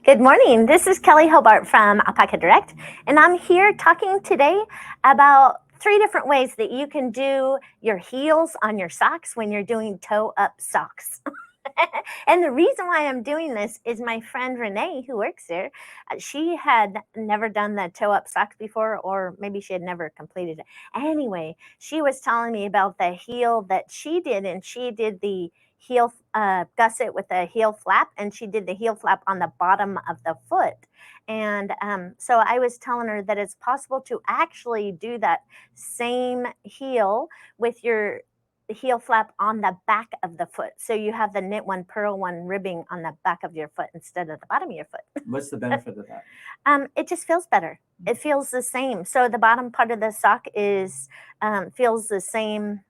Good morning. This is Kelley Hobart from Alpaca Direct, and I'm here talking today about 3 different ways that you can do your heels on your socks when you're doing toe up socks. And the reason why I'm doing this is my friend Renee, who works there, she had never done the toe up socks before, or maybe she had never completed it. Anyway, she was telling me about the heel that she did, and she did the heel gusset with a heel flap, and she did the heel flap on the bottom of the foot. And so I was telling her that it's possible to actually do that same heel with your heel flap on the back of the foot. So you have the knit one, purl one ribbing on the back of your foot instead of the bottom of your foot. What's the benefit of that? It just feels better. It feels the same. So the bottom part of the sock is feels the same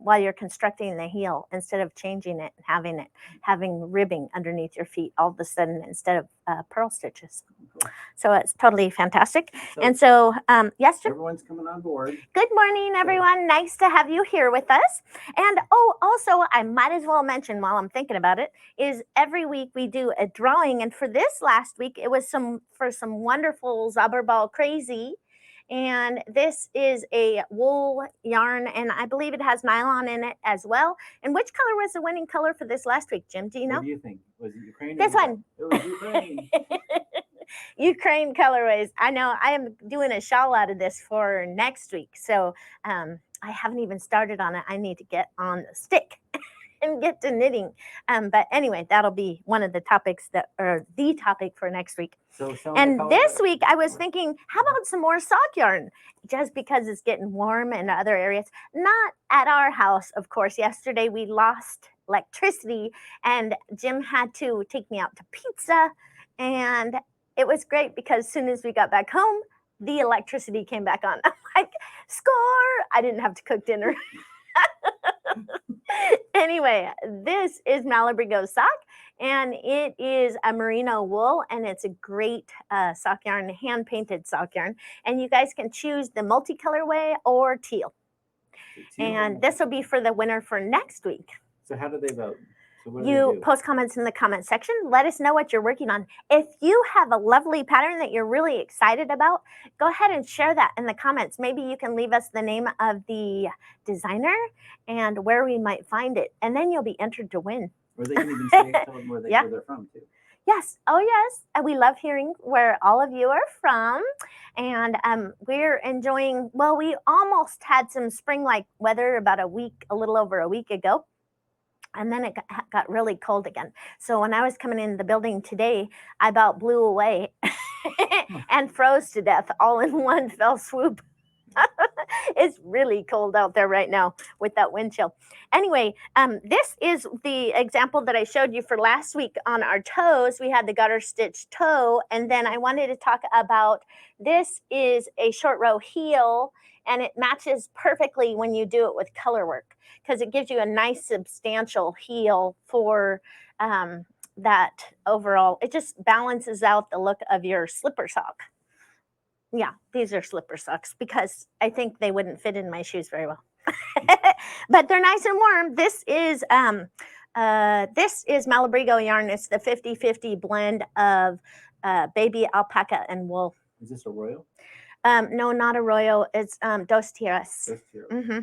while you're constructing the heel, instead of changing it and having ribbing underneath your feet all of a sudden instead of purl stitches. Cool. So it's totally fantastic. So And so, yes, Jim? everyone's coming on board. Good morning, everyone. Nice to have you here with us. And also, I might as well mention while I'm thinking about it, is every week we do a drawing. And for this last week, it was for some wonderful Zauberball Crazy. And this is a wool yarn, and I believe it has nylon in it as well. And which color was the winning color for this last week, Jim? Do you know? What do you think? Was it Ukraine? This one. It was Ukraine. Ukraine colorways. I know I am doing a shawl out of this for next week. So I haven't even started on it. I need to get on the stick and get to knitting. But anyway, that'll be one of the topics the topic for next week. And this week I was thinking, how about some more sock yarn? Just because it's getting warm in other areas. Not at our house, of course. Yesterday we lost electricity and Jim had to take me out to pizza, and it was great because as soon as we got back home, the electricity came back on. I'm like, score! I didn't have to cook dinner. Anyway, this is Malibu Sock, and it is a merino wool, and it's a great sock yarn, hand-painted sock yarn. And you guys can choose the multicolorway or teal. And this will be for the winner for next week. So how do they vote? So you post comments in the comment section. Let us know what you're working on. If you have a lovely pattern that you're really excited about, go ahead and share that in the comments. Maybe you can leave us the name of the designer and where we might find it, and then you'll be entered to win. Or they can even say tell them where they're from too. Yes. Oh, yes. We love hearing where all of you are from. And we're enjoying, well, we almost had some spring-like weather about a little over a week ago. And then it got really cold again. So when I was coming in the building today, I about blew away and froze to death all in one fell swoop. It's really cold out there right now with that wind chill. Anyway, this is the example that I showed you for last week on our toes. We had the garter stitch toe, and then I wanted to talk about this is a short row heel, and it matches perfectly when you do it with color work because it gives you a nice substantial heel for that overall. It just balances out the look of your slipper sock. Yeah, these are slipper socks because I think they wouldn't fit in my shoes very well. But they're nice and warm. This is Malibu yarn. It's the 50-50 blend of baby alpaca and wool. Is this a royal? No, not a royal. It's Dos Tierras. Dos Tierras. Mm-hmm.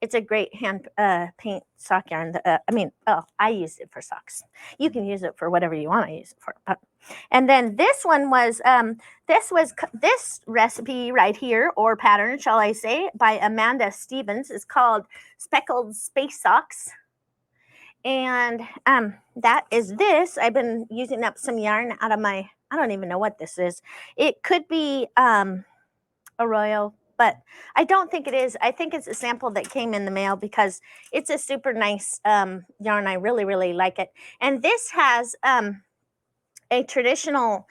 It's a great hand paint sock yarn. I use it for socks. You can use it for whatever you want to use it for. And then this one was this recipe right here, or pattern, shall I say, by Amanda Stevens, is called Speckled Space Socks. And that is this. I've been using up some yarn out of I don't even know what this is. It could be a royal, but I don't think it is. I think it's a sample that came in the mail because it's a super nice yarn. I really, really like it. And this has a traditional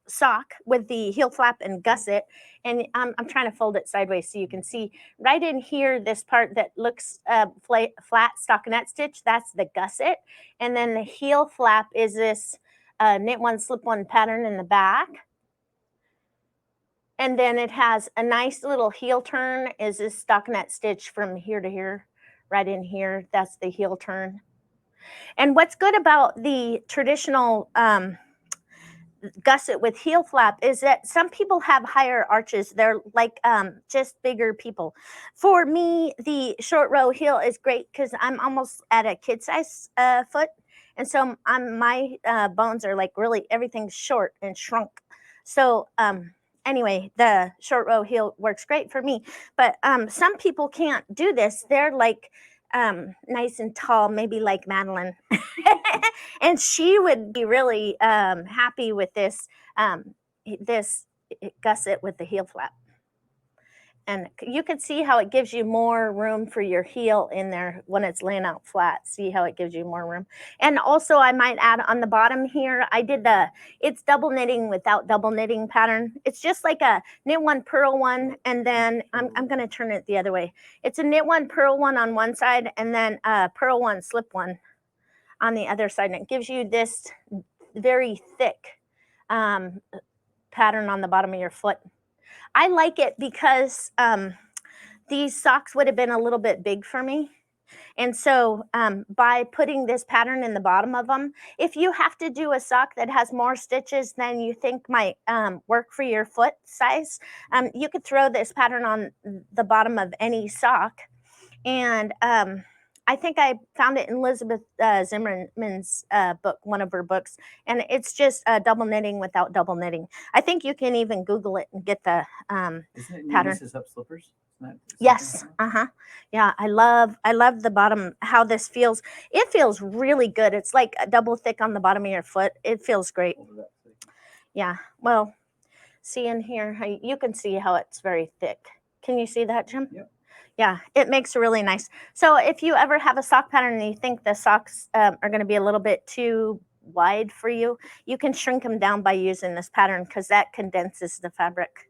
sock with the heel flap and gusset. And I'm trying to fold it sideways so you can see right in here, this part that looks flat stockinette stitch, that's the gusset. And then the heel flap is this knit one, slip one pattern in the back. And then it has a nice little heel turn, is this stockinette stitch from here to here, right in here. That's the heel turn. And what's good about the traditional gusset with heel flap is that some people have higher arches. They're like just bigger people. For me, the short row heel is great because I'm almost at a kid size foot. And so my bones are like really, everything's short and shrunk. So anyway, the short row heel works great for me. But some people can't do this. They're like nice and tall, maybe like Madeline. And she would be really happy with this gusset with the heel flap. And you can see how it gives you more room for your heel in there when it's laying out flat. See how it gives you more room. And also I might add on the bottom here, I did it's double knitting without double knitting pattern. It's just like a knit one, purl one, and then I'm going to turn it the other way. It's a knit one, purl one on one side, and then purl one, slip one on the other side. And it gives you this very thick pattern on the bottom of your foot. I like it because these socks would have been a little bit big for me. And so by putting this pattern in the bottom of them, if you have to do a sock that has more stitches than you think might work for your foot size, you could throw this pattern on the bottom of any sock. And I think I found it in Elizabeth Zimmerman's book, one of her books, and it's just double knitting without double knitting. I think you can even Google it and get the Isn't it pattern. Mrs. Up Slippers? Yes. Yeah, I love the bottom, how this feels. It feels really good. It's like a double thick on the bottom of your foot. It feels great. Yeah. Well, see in here, you can see how it's very thick. Can you see that, Jim? Yep. Yeah, it makes it really nice. So if you ever have a sock pattern and you think the socks are going to be a little bit too wide for you, you can shrink them down by using this pattern because that condenses the fabric.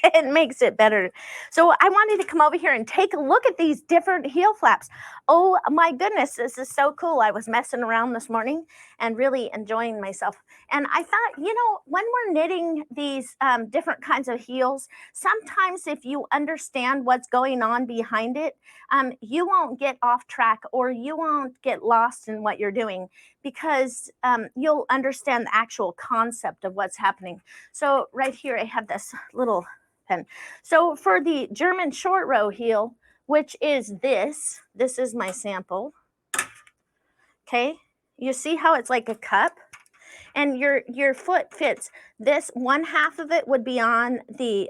It makes it better. So I wanted to come over here and take a look at these different heel flaps. Oh my goodness, this is so cool. I was messing around this morning and really enjoying myself. And I thought, when we're knitting these different kinds of heels, sometimes if you understand what's going on behind it, you won't get off track or you won't get lost in what you're doing because you'll understand the actual concept of what's happening. So right here, I have this little pen. So for the German short row heel, which is this is my sample. Okay, you see how it's like a cup? And your foot fits. This one half of it would be on the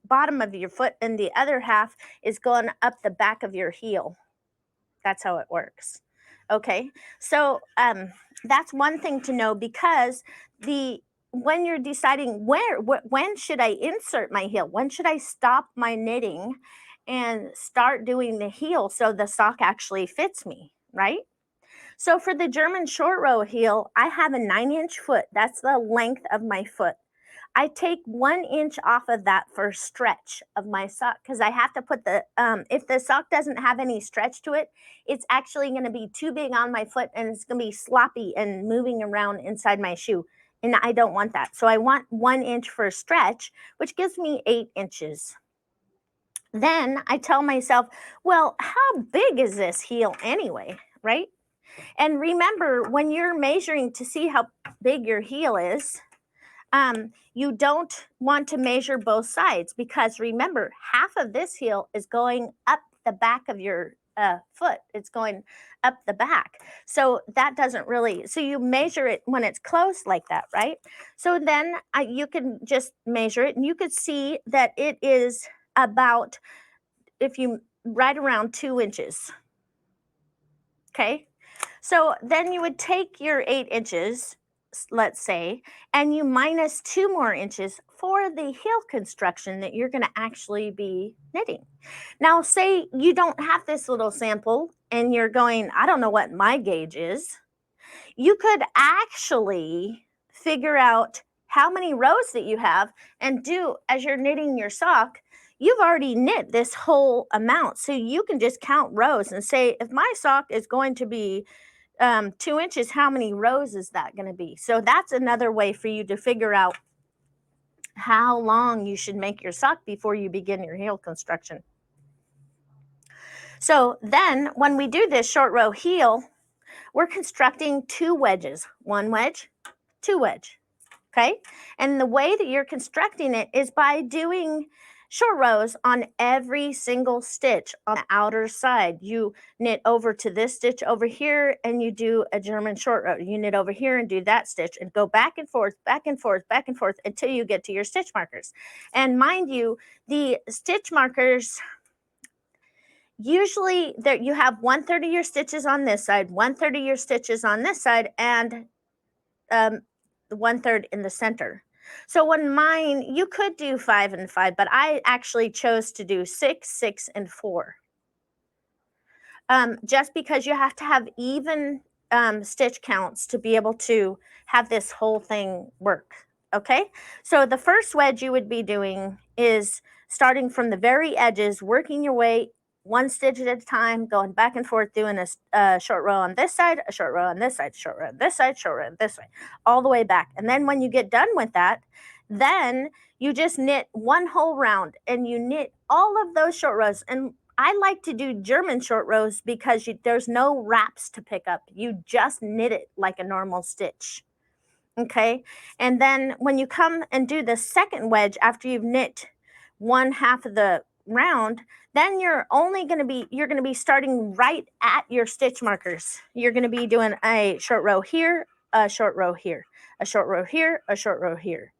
bottom of your foot, and the other half is going up the back of your heel. That's how it works. Okay, so that's one thing to know because when you're deciding when should I insert my heel, when should I stop my knitting and start doing the heel so the sock actually fits me, right? So for the German short row heel, I have a 9-inch foot. That's the length of my foot. I take 1 inch off of that for stretch of my sock because I have to put if the sock doesn't have any stretch to it, it's actually going to be too big on my foot and it's going to be sloppy and moving around inside my shoe. And I don't want that. So I want 1 inch for stretch, which gives me 8 inches. Then I tell myself, well, how big is this heel anyway, right? And remember, when you're measuring to see how big your heel is, you don't want to measure both sides because remember, half of this heel is going up the back of your foot. It's going up the back. So that doesn't really, so you measure it when it's close like that, right? So then you can just measure it and you could see that it is about, right around 2 inches. Okay. So then you would take your 8 inches, let's say, and you minus 2 more inches for the heel construction that you're going to actually be knitting. Now, say you don't have this little sample and you're going, I don't know what my gauge is. You could actually figure out how many rows that you have and do as you're knitting your sock. You've already knit this whole amount. So you can just count rows and say, if my sock is going to be 2 inches, how many rows is that going to be? So that's another way for you to figure out how long you should make your sock before you begin your heel construction. So then when we do this short row heel, we're constructing 2 wedges, 1 wedge, 2 wedge, okay? And the way that you're constructing it is by doing short rows on every single stitch on the outer side. You knit over to this stitch over here and you do a German short row. You knit over here and do that stitch and go back and forth, back and forth, back and forth until you get to your stitch markers. And mind you, the stitch markers, usually there you have 1/3 of your stitches on this side, 1/3 of your stitches on this side, and 1/3 in the center. So on mine, you could do 5 and 5, but I actually chose to do 6, 6, and 4. Just because you have to have even stitch counts to be able to have this whole thing work. Okay, so the first wedge you would be doing is starting from the very edges, working your way 1 stitch at a time, going back and forth, doing a short row on this side, a short row on this side, short row on this side, short row on this side, all the way back. And then when you get done with that, then you just knit 1 whole round and you knit all of those short rows. And I like to do German short rows because there's no wraps to pick up. You just knit it like a normal stitch. Okay, and then when you come and do the second wedge after you've knit 1/2 of the round, then you're going to be starting right at your stitch markers. You're going to be doing a short row here, a short row here, a short row here, a short row here,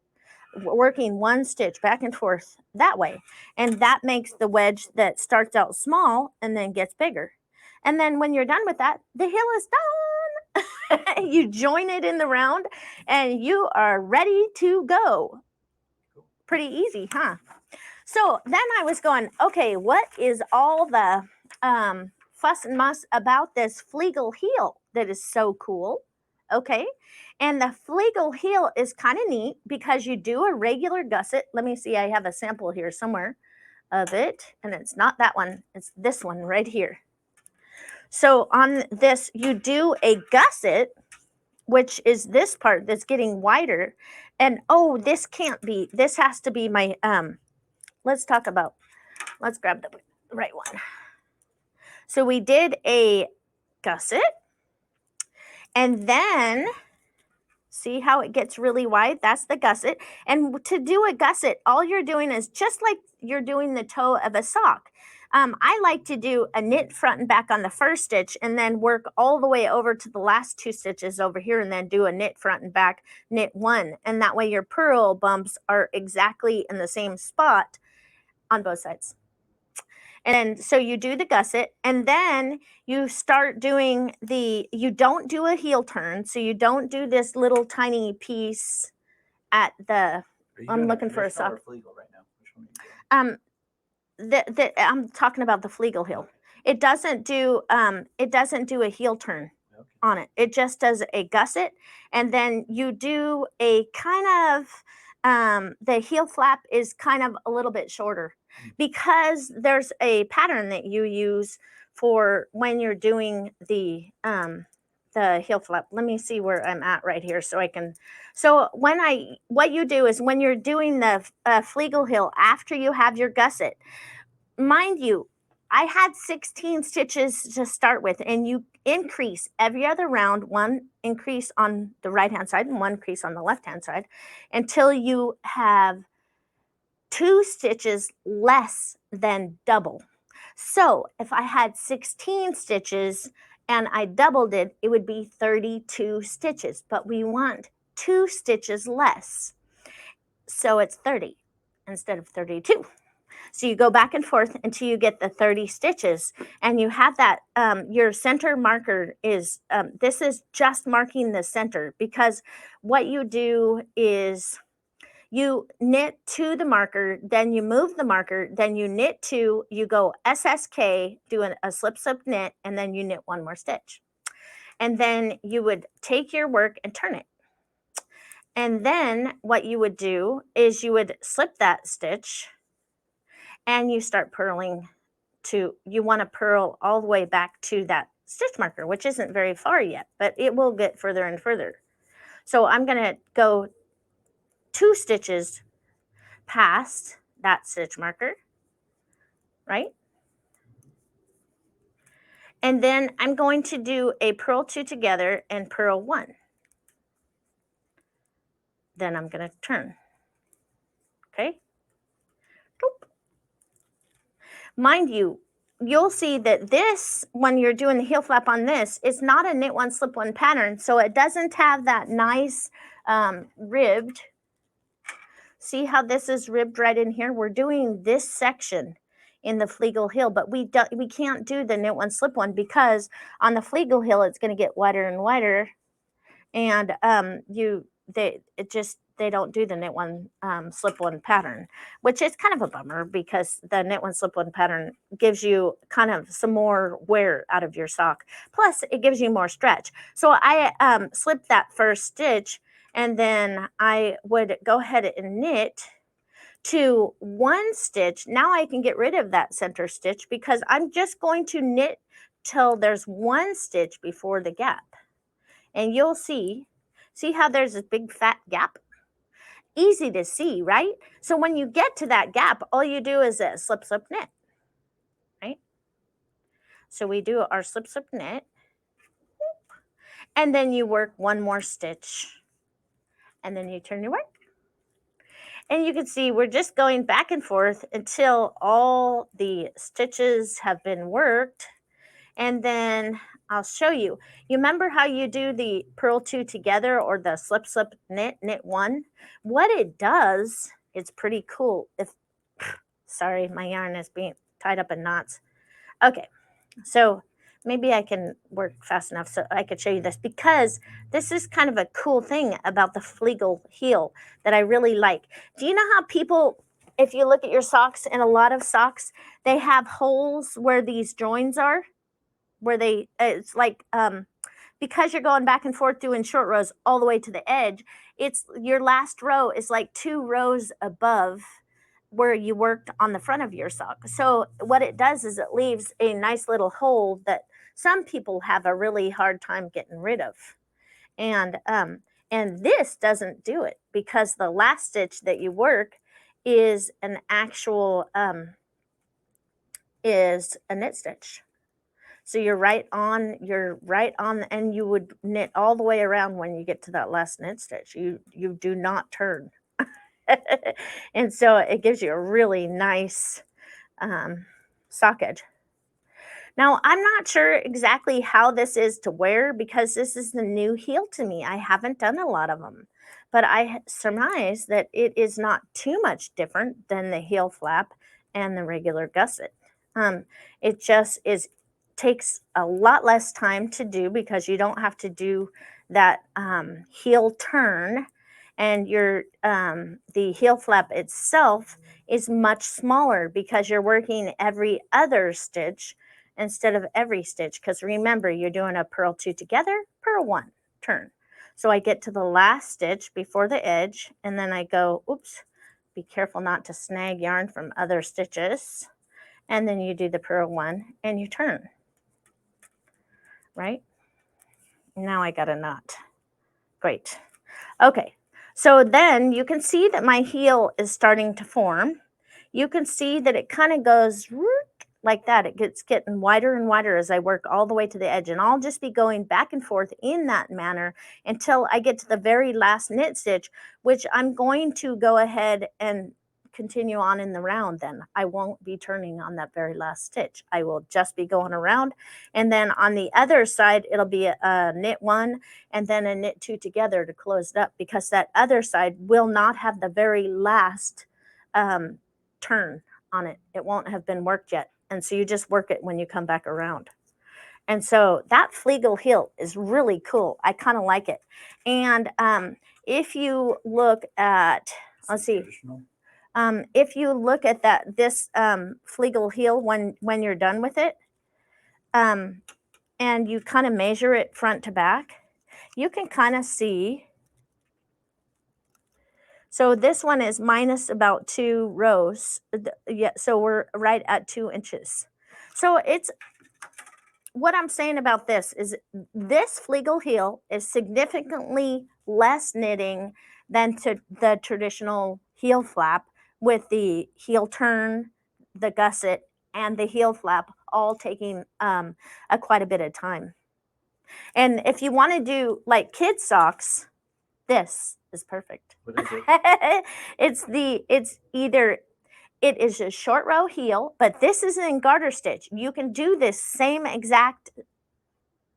working 1 stitch back and forth that way. And that makes the wedge that starts out small and then gets bigger. And then when you're done with that, the heel is done. You join it in the round and you are ready to go. Pretty easy, huh? So then I was going, okay, what is all the fuss and muss about this Fleegle heel that is so cool? Okay, and the Fleegle heel is kind of neat because you do a regular gusset. Let me see, I have a sample here somewhere of it, and it's not that one, it's this one right here. So on this, you do a gusset, which is this part that's getting wider. And oh, this can't be, this has to be my, let's grab the right one. So we did a gusset, and then see how it gets really wide? That's the gusset. And to do a gusset, all you're doing is just like you're doing the toe of a sock. I like to do a knit front and back on the first stitch and then work all the way over to the last 2 stitches over here and then do a knit front and back, knit 1. And that way your purl bumps are exactly in the same spot on both sides. And so you do the gusset and then you start doing you don't do a heel turn. So you don't do this little tiny piece at the, I'm looking for a sock. Fleegle right now. Which one are you doing? I'm talking about the Fleegle heel. It doesn't do a heel turn on it. It just does a gusset, and then you do a kind of the heel flap is kind of a little bit shorter because there's a pattern that you use for when you're doing the heel flap. Let me see where I'm at right here so I can. So what you do is when you're doing the Fleegle heel after you have your gusset, mind you, I had 16 stitches to start with, and you increase every other round, 1 increase on the right-hand side and 1 increase on the left-hand side until you have 2 stitches less than double. So if I had 16 stitches and I doubled it, it would be 32 stitches, but we want 2 stitches less. So it's 30 instead of 32. So you go back and forth until you get the 30 stitches, and you have that, your center marker is, this is just marking the center, because what you do is you knit to the marker, then you move the marker, then you knit 2, you go SSK, do a slip knit, and then you knit 1 more stitch. And then you would take your work and turn it. And then what you would do is you would slip that stitch and you start purling you want to purl all the way back to that stitch marker, which isn't very far yet, but it will get further and further. So I'm going to go 2 stitches past that stitch marker, right? And then I'm going to do a purl 2 together and purl 1. Then I'm going to turn. Okay. Boop. Mind you, you'll see that this, when you're doing the heel flap on this, is not a knit one, slip one pattern. So it doesn't have that nice ribbed. See how this is ribbed right in here? We're doing this section in the Fleegle Heel, but we can't do the knit one, slip one because on the Fleegle Heel, it's going to get wider and wider. And they don't do the knit one slip one pattern, which is kind of a bummer because the knit one slip one pattern gives you kind of some more wear out of your sock. Plus it gives you more stretch. So I slipped that first stitch and then I would go ahead and knit to one stitch. Now I can get rid of that center stitch because I'm just going to knit till there's one stitch before the gap. And you'll see how there's this big fat gap? Easy to see, right? So when you get to that gap, all you do is a slip, slip, knit, right? So we do our slip, slip, knit, and then you work one more stitch, and then you turn your work. And you can see we're just going back and forth until all the stitches have been worked. And then I'll show you. You remember how you do the purl 2 together or the slip, slip, knit, knit 1? What it does, it's pretty cool. Sorry, my yarn is being tied up in knots. Okay, so maybe I can work fast enough so I could show you this because this is kind of a cool thing about the Fleegle Heel that I really like. Do you know how people, if you look at your socks, and a lot of socks, they have holes where these joins are? Where it's like because you're going back and forth doing short rows all the way to the edge, it's your last row is like 2 rows above where you worked on the front of your sock. So what it does is it leaves a nice little hole that some people have a really hard time getting rid of. And this doesn't do it because the last stitch that you work is an actual is a knit stitch. So you're right on, and you would knit all the way around when you get to that last knit stitch. You do not turn. And so it gives you a really nice sock edge. Now, I'm not sure exactly how this is to wear because this is the new heel to me. I haven't done a lot of them, but I surmise that it is not too much different than the heel flap and the regular gusset. It just takes a lot less time to do because you don't have to do that heel turn, and the heel flap itself is much smaller because you're working every other stitch instead of every stitch, because remember, you're doing a purl 2 together, purl 1, turn. So I get to the last stitch before the edge, and then I go, oops, be careful not to snag yarn from other stitches, and then you do the purl 1 and you turn, right? Now I got a knot. Great. Okay, so then you can see that my heel is starting to form. You can see that it kind of goes like that. It gets getting wider and wider as I work all the way to the edge, and I'll just be going back and forth in that manner until I get to the very last knit stitch, which I'm going to go ahead and continue on in the round. Then I won't be turning on that very last stitch. I will just be going around, and then on the other side it'll be a knit 1 and then a knit 2 together to close it up, because that other side will not have the very last turn on it. It won't have been worked yet. And so you just work it when you come back around. And so that Fleegle Heel is really cool. I kind of like it. And if you look at, let's see, if you look at this Fleegle Heel when you're done with it, and you kind of measure it front to back, you can kind of see. So this one is minus about 2 rows. Yeah, so we're right at 2 inches. So it's, what I'm saying about this is this Fleegle Heel is significantly less knitting than the traditional heel flap with the heel turn, the gusset, and the heel flap all taking quite a bit of time. And if you want to do like kid socks, this is perfect. What is it? It is a short row heel, but this is in garter stitch. You can do this same exact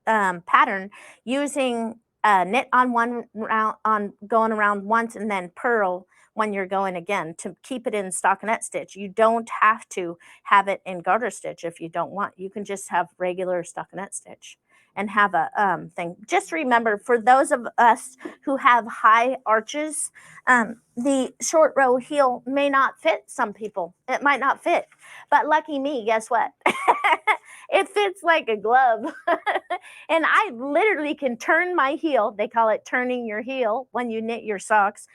pattern using knit on one round, on going around once, and then purl when you're going again to keep it in stockinette stitch. You don't have to have it in garter stitch if you don't want. You can just have regular stockinette stitch and have a thing. Just remember, for those of us who have high arches, the short row heel may not fit some people. It might not fit, but lucky me, guess what? It fits like a glove. And I literally can turn my heel. They call it turning your heel when you knit your socks.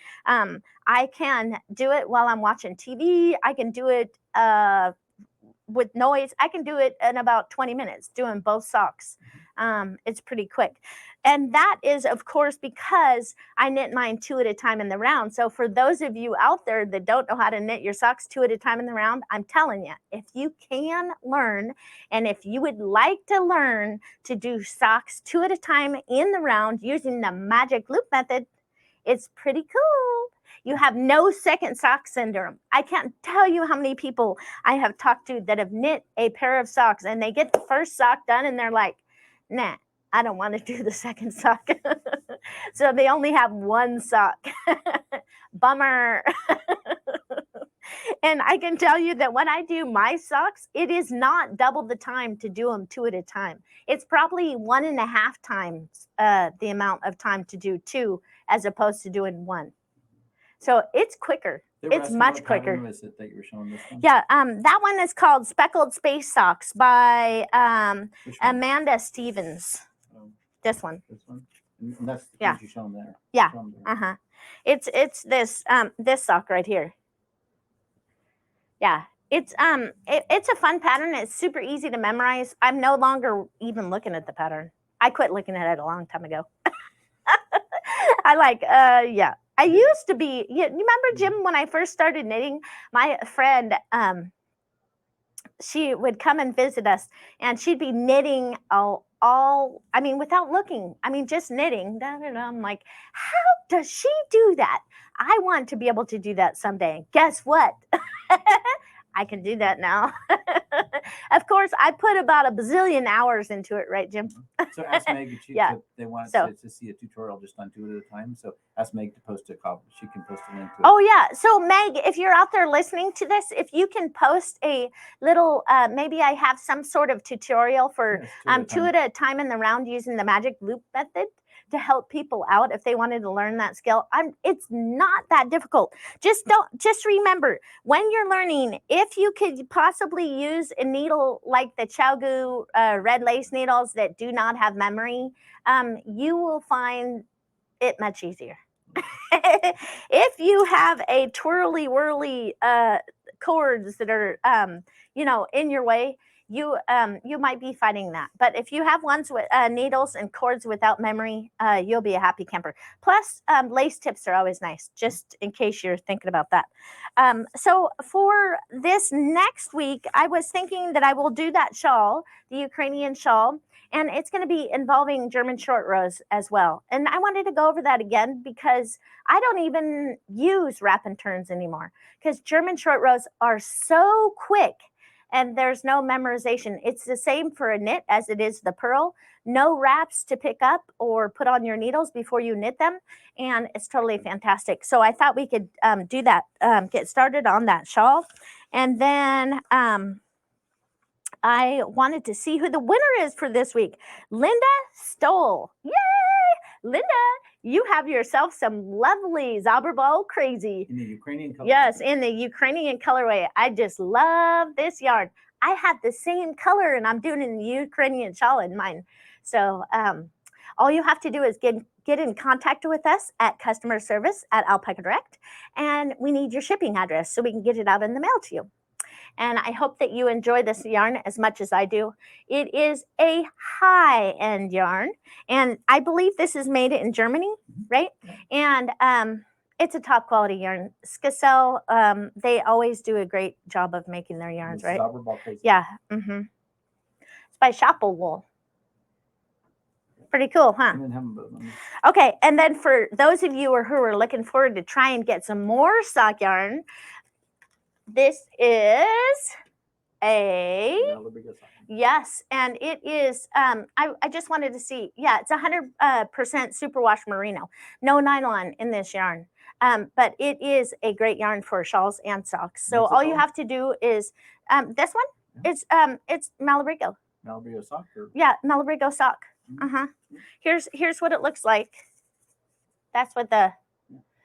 I can do it while I'm watching TV. I can do it with noise. I can do it in about 20 minutes doing both socks. It's pretty quick. And that is, of course, because I knit mine 2 at a time in the round. So for those of you out there that don't know how to knit your socks 2 at a time in the round, I'm telling you, if you can learn, and if you would like to learn to do socks 2 at a time in the round using the magic loop method, it's pretty cool. You have no second sock syndrome. I can't tell you how many people I have talked to that have knit a pair of socks and they get the first sock done and they're like, nah, I don't want to do the second sock. So they only have one sock. Bummer. And I can tell you that when I do my socks, it is not double the time to do them 2 at a time. It's probably 1.5 times the amount of time to do 2 as opposed to doing 1. So it's quicker. It's much quicker. Was it that you were showing this one? Yeah, that one is called Speckled Space Socks by Amanda Stevens. This one. This one? And that's the Yeah. you're showing there. Yeah. It's this sock right here. Yeah. It's a fun pattern. It's super easy to memorize. I'm no longer even looking at the pattern. I quit looking at it a long time ago. Yeah. I used to be, you remember, Jim, when I first started knitting, my friend, she would come and visit us and she'd be knitting without looking, just knitting. I'm like, how does she do that? I want to be able to do that someday. Guess what? I can do that now. Of course, I put about a bazillion hours into it, right, Jim? So ask Meg if Yeah. they want to see a tutorial just on 2 at a time. So ask Meg to post a copy. She can post a link to it. Oh, yeah. So, Meg, if you're out there listening to this, if you can post a little, maybe I have some sort of tutorial for 2 at a time in the round using the magic loop method to help people out if they wanted to learn that skill. It's not that difficult. Just remember, when you're learning, if you could possibly use a needle like the ChowGoo red lace needles that do not have memory, you will find it much easier. If you have a twirly whirly cords that are in your way, you might be fighting that. But if you have ones with needles and cords without memory, you'll be a happy camper. Plus, lace tips are always nice, just in case you're thinking about that. So for this next week, I was thinking that I will do that shawl, the Ukrainian shawl, and it's going to be involving German short rows as well. And I wanted to go over that again because I don't even use wrap and turns anymore because German short rows are so quick and there's no memorization. It's the same for a knit as it is the purl. No wraps to pick up or put on your needles before you knit them. And it's totally fantastic. So I thought we could do that, get started on that shawl. And then I wanted to see who the winner is for this week. Linda Stoll. Yay! Linda, you have yourself some lovely Zauberball crazy. In the Ukrainian colorway. Yes, in the Ukrainian colorway. I just love this yarn. I have the same color and I'm doing it in the Ukrainian shawl in mine. So all you have to do is get in contact with us at customer service at Alpaca Direct. And we need your shipping address so we can get it out in the mail to you. And I hope that you enjoy this yarn as much as I do. It is a high-end yarn, and I believe this is made in Germany, right? And it's a top-quality yarn. Skacel, they always do a great job of making their yarns, right? Yeah. It's by Shopple Wool. Pretty cool, huh? I didn't have them, but let me- Okay, and then for those of you who are looking forward to try and get some more sock yarn, this is a Malibu Sock. yes, and it is. I just wanted to see. Yeah, it's 100% superwash merino, no nylon in this yarn. But it is a great yarn for shawls and socks. So What's it all you called? have to do is this one. Yeah. It's Malabrigo. Malibu Sock. Or... Yeah, Malabrigo sock. Mhm. Here's what it looks like. That's what the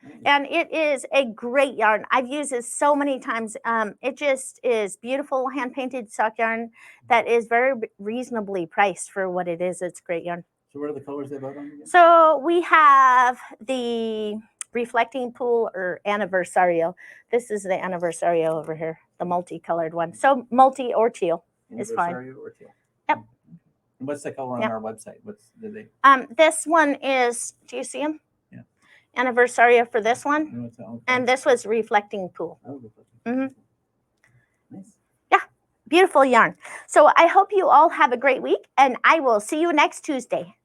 Nice. and it is a great yarn. I've used this so many times. It just is beautiful hand painted sock yarn that is very reasonably priced for what it is. It's great yarn. So what are the colors they vote on again? So we have the reflecting pool or anniversario. This is the anniversario over here, the multicolored one. So multi or teal is fine. Anniversario or teal. Yep. And what's the color on Yep. our website? What's did they? This one is. Do you see them? Yeah. Anniversario for this one, No, it's okay. and this was reflecting pool. Oh, good. Mhm. Nice. Beautiful yarn. So I hope you all have a great week, and I will see you next Tuesday.